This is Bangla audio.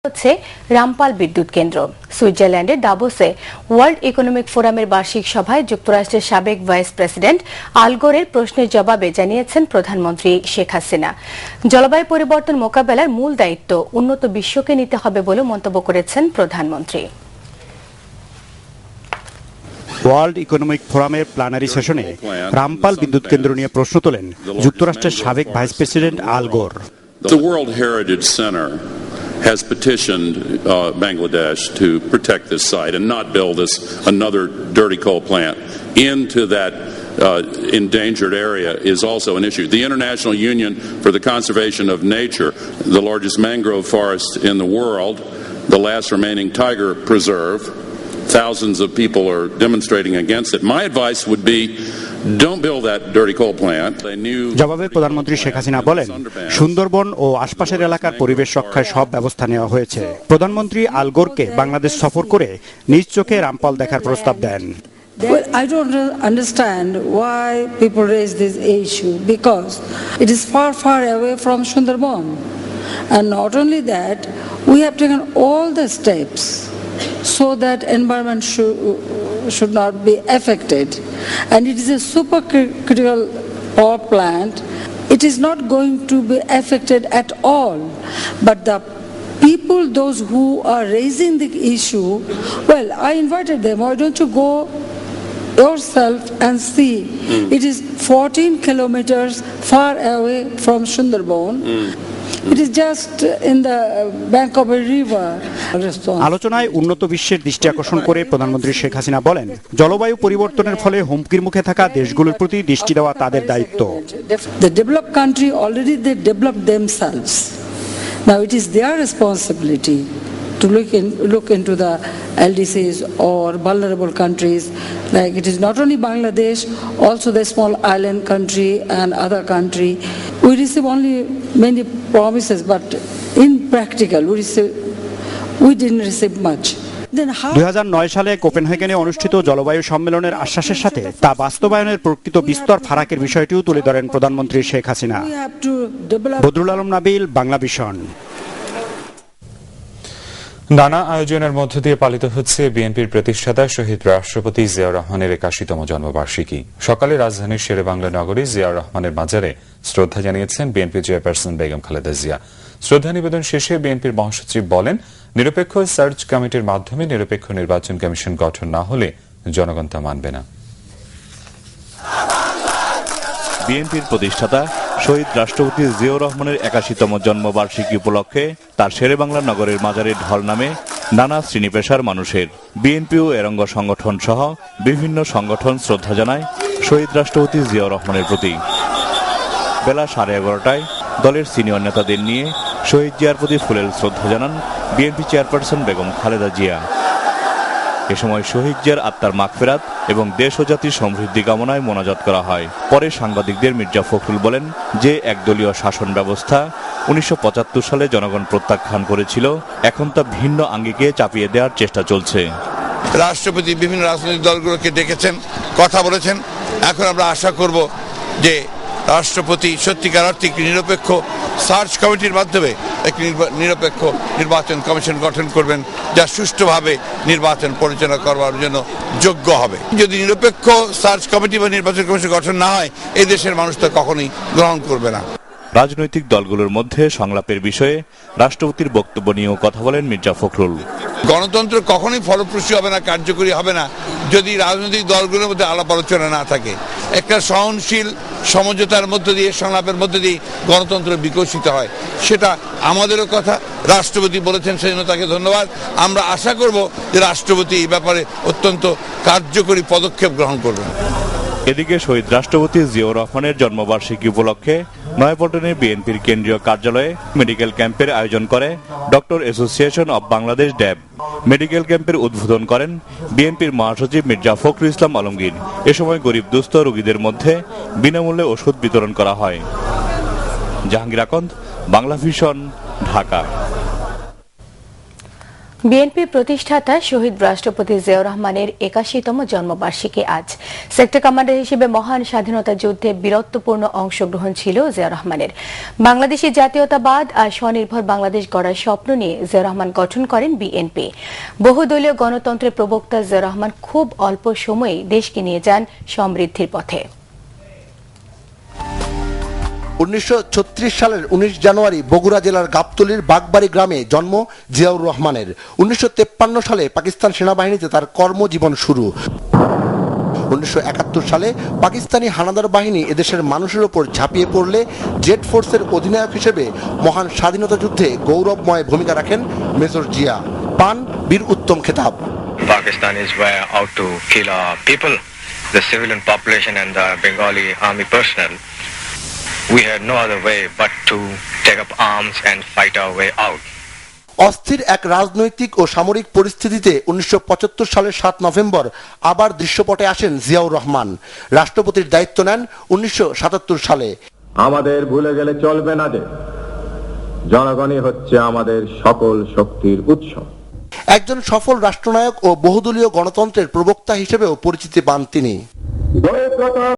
হচ্ছে রামপাল বিদ্যুৎ কেন্দ্র। সুইজারল্যান্ডের দাভোসে ওয়ার্ল্ড ইকোনমিক ফোরামের বার্ষিক সভায় যুক্তরাষ্ট্রের সাবেক ভাইস প্রেসিডেন্ট আল গোরের প্রশ্নের জবাবে জানিয়েছেন প্রধানমন্ত্রী শেখ হাসিনা, জলবায়ু পরিবর্তন মোকাবেলার মূল দায়িত্ব উন্নত বিশ্বকে নিতে হবে বলে মন্তব্য করেছেন প্রধানমন্ত্রী। ওয়ার্ল্ড ইকোনমিক ফোরামের প্ল্যানারি সেশনে রামপাল বিদ্যুৎ কেন্দ্র নিয়ে প্রশ্ন তোলেন যুক্তরাষ্ট্রের সাবেক ভাইস প্রেসিডেন্ট আল গোর। The World Heritage Center has petitioned Bangladesh to protect this site and not build another dirty coal plant into that endangered area is also an issue. The International Union for the Conservation of Nature, the largest mangrove forest in the world, the last remaining tiger preserve, thousands of people are demonstrating against it. My advice would be don't build that dirty coal plant. জবাবে প্রধানমন্ত্রী শেখ হাসিনা বলেন, সুন্দরবন ও আশপাশের এলাকার পরিবেশ রক্ষায় সব ব্যবস্থা নেওয়া হয়েছে। প্রধানমন্ত্রী আল গোরকে বাংলাদেশ সফর করে নিজ চোখে রামপাল দেখার প্রস্তাব দেন। Well, I don't understand why people raise this issue because it is far, far away from Sundarban. And not only that, we have taken all the steps so that environment should not be affected. And it is a supercritical power plant. It is not going to be affected at all. But the people, those who are raising the issue, well, I invited them. Why don't you go yourself and see? It is 14 kilometers far away from Sundarban. It is just in the bank of a river. আলোচনায় উন্নত বিশ্বের দৃষ্টি আকর্ষণ করে প্রধানমন্ত্রী শেখ হাসিনা বলেন, জলবায়ু পরিবর্তনের ফলে হুমকির মুখে থাকা দেশগুলোর প্রতি দৃষ্টি দেওয়া তাদের দায়িত্ব। The developed country already they developed themselves. Now it is their responsibility to look into the LDCs or vulnerable countries. Like it is not only Bangladesh, also the small island country and other country. We receive only many promises, but in practical, we didn't receive much. 2009 সালে কোপেনহেগেনে অনুষ্ঠিত জলবায়ু সম্মেলনের আশ্বাসের সাথে তা বাস্তবায়নের প্রকৃত বিস্তর ফারাকের বিষয়টিও তুলে ধরেন প্রধানমন্ত্রী শেখ হাসিনা। বদরুল আলম নাবিল, বাংলা ভিশন। নানা আয়োজনের মধ্য দিয়ে পালিত হচ্ছে বিএনপির প্রতিষ্ঠাতা শহীদ রাষ্ট্রপতি জিয়াউর রহমানের 81তম জন্মবার্ষিকী। সকালে রাজধানীর শেরেবাংলা নগরী জিয়াউর রহমানের মাজারে শ্রদ্ধা জানিয়েছেন বিএনপি চেয়ারপারসন বেগম খালেদা জিয়া। শ্রদ্ধা নিবেদন শেষে বিএনপির মহাসচিব বলেন, নিরপেক্ষ সার্চ কমিটির মাধ্যমে নিরপেক্ষ নির্বাচন কমিশন গঠন না হলে জনগণ তা মানবে না। বিএনপির প্রতিষ্ঠাতা শহীদ রাষ্ট্রপতি জিয়াউর রহমানের 81তম জন্মবার্ষিকী উপলক্ষে তার শেরেবাংলা নগরের মাজারে ঢল নামে নানা শ্রেণী পেশার মানুষের। বিএনপি ও এরঙ্গ সংগঠন সহ বিভিন্ন সংগঠন শ্রদ্ধা জানায় শহীদ রাষ্ট্রপতি জিয়াউর রহমানের প্রতি। বেলা 11:30টায় দলের সিনিয়র নেতাদের নিয়ে শহীদ জিয়ার প্রতি ফুলেল শ্রদ্ধা জানান বিএনপি চেয়ারপারসন বেগম খালেদা জিয়া। এ সময় শহীদ জিয়ার আত্মার মাগফিরাত এবং দেশ ও জাতির সমৃদ্ধি কামনায় মোনাজাত করা হয়। পরে সাংবাদিকদের মির্জা ফখরুল বলেন যে একদলীয় শাসন ব্যবস্থা 1975 সালে জনগণ প্রত্যাখ্যান করেছিল, এখন তা ভিন্ন আঙ্গিকে চাপিয়ে দেওয়ার চেষ্টা চলছে। রাষ্ট্রপতি বিভিন্ন রাজনৈতিক দলগুলোকে ডেকেছেন, কথা বলেছেন। এখন আমরা আশা করব যে রাষ্ট্রপতি সত্যিকার অর্থে একটি নিরপেক্ষ সার্চ কমিটির মাধ্যমে একটি নিরপেক্ষ নির্বাচন কমিশন গঠন করবেন, যা সুষ্ঠুভাবে নির্বাচন পরিচালনা করবার জন্য যোগ্য হবে। যদি নিরপেক্ষ সার্চ কমিটি বা নির্বাচন কমিশন গঠন না হয়, এই দেশের মানুষ তো কখনোই গ্রহণ করবে না। রাজনৈতিক দলগুলোর মধ্যে সংলাপের বিষয়ে রাষ্ট্রপতির বক্তব্য নিয়েও কথা বলেন মির্জা ফখরুল। গণতন্ত্র কখনোই ফলপ্রসূ হবে না, কার্যকরী হবে না যদি রাজনৈতিক দলগুলোর মধ্যে আলাপ আলোচনা না থাকে। একটা সহনশীল সমঝোতার মধ্য দিয়ে, সংলাপের মধ্য দিয়ে গণতন্ত্র বিকশিত হয়। সেটা আমাদেরও কথা, রাষ্ট্রপতি বলেছেন, সেজন্য তাকে ধন্যবাদ। আমরা আশা করব যে রাষ্ট্রপতি এই ব্যাপারে অত্যন্ত কার্যকরী পদক্ষেপ গ্রহণ করবেন। এদিকে শহীদ রাষ্ট্রপতি জিয়াউর রহমানের জন্মবার্ষিকী উপলক্ষে নয়াপল্টনে বিএনপির কেন্দ্রীয় কার্যালয়ে মেডিকেল ক্যাম্পের আয়োজন করে doctor association of Bangladesh dab. Medical ক্যাম্পের উদ্বোধন করেন বিএনপির মহাসচিব মির্জা ফখরুল ইসলাম আলমগীর। এ সময় গরিব দুস্থ রোগীদের মধ্যে বিনামূল্যে ওষুধ বিতরণ করা হয়। জাহাঙ্গীর আকন্দ, বাংলা ভিশন, ঢাকা। বিএনপির প্রতিষ্ঠাতা শহীদ রাষ্ট্রপতি জিয়াউর রহমানের ৮১তম জন্মবার্ষিকী আজ। সেক্টর কমান্ডার হিসেবে মহান স্বাধীনতা যুদ্ধে বীরত্বপূর্ণ অংশগ্রহণ ছিল জিয়াউর রহমানের। বাংলাদেশি জাতীয়তাবাদ আর স্বনির্ভর বাংলাদেশ গড়ার স্বপ্ন নিয়ে জিয়াউর রহমান গঠন করেন বিএনপি। বহুদলীয় গণতন্ত্রের প্রবক্তা জিয়াউর রহমান খুব অল্প সময়েই দেশকে নিয়ে যান সমৃদ্ধির পথে। 1936 সালের 19 জানুয়ারি বগুড়া জেলার গাবতলীর বাগবাড়ি গ্রামে জন্ম জিয়াউর রহমানের। 1953 সালে পাকিস্তান সেনাবাহিনীতে তার কর্মজীবন শুরু। 1971 সালে পাকিস্তানি হানাদার বাহিনী এদেশের মানুষের ওপর ঝাঁপিয়ে পড়লে জেড ফোর্সের অধিনায়ক হিসেবে মহান স্বাধীনতা যুদ্ধে গৌরবময় ভূমিকা রাখেন মেজর জিয়া। পান বীর উত্তম খেতাব। Pakistanis were out to kill our people, the civilian population and the Bengali army personnel. We had no other way but to take up arms and fight our way out. অস্থির এক রাজনৈতিক ও সামরিক পরিস্থিতিতে 1975 সালের 7 নভেম্বর আবার দৃশ্যপটে আসেন জিয়াউর রহমান। রাষ্ট্রপতির দায়িত্ব নেন 1977 সালে। আমাদের ভুলে গেলে চলবে না যে জনগণই হচ্ছে আমাদের সকল শক্তির উৎস। একজন সফল রাষ্ট্রনায়ক ও বহুদলীয় গণতন্ত্রের প্রবক্তা হিসেবেও পরিচিতি পান তিনি।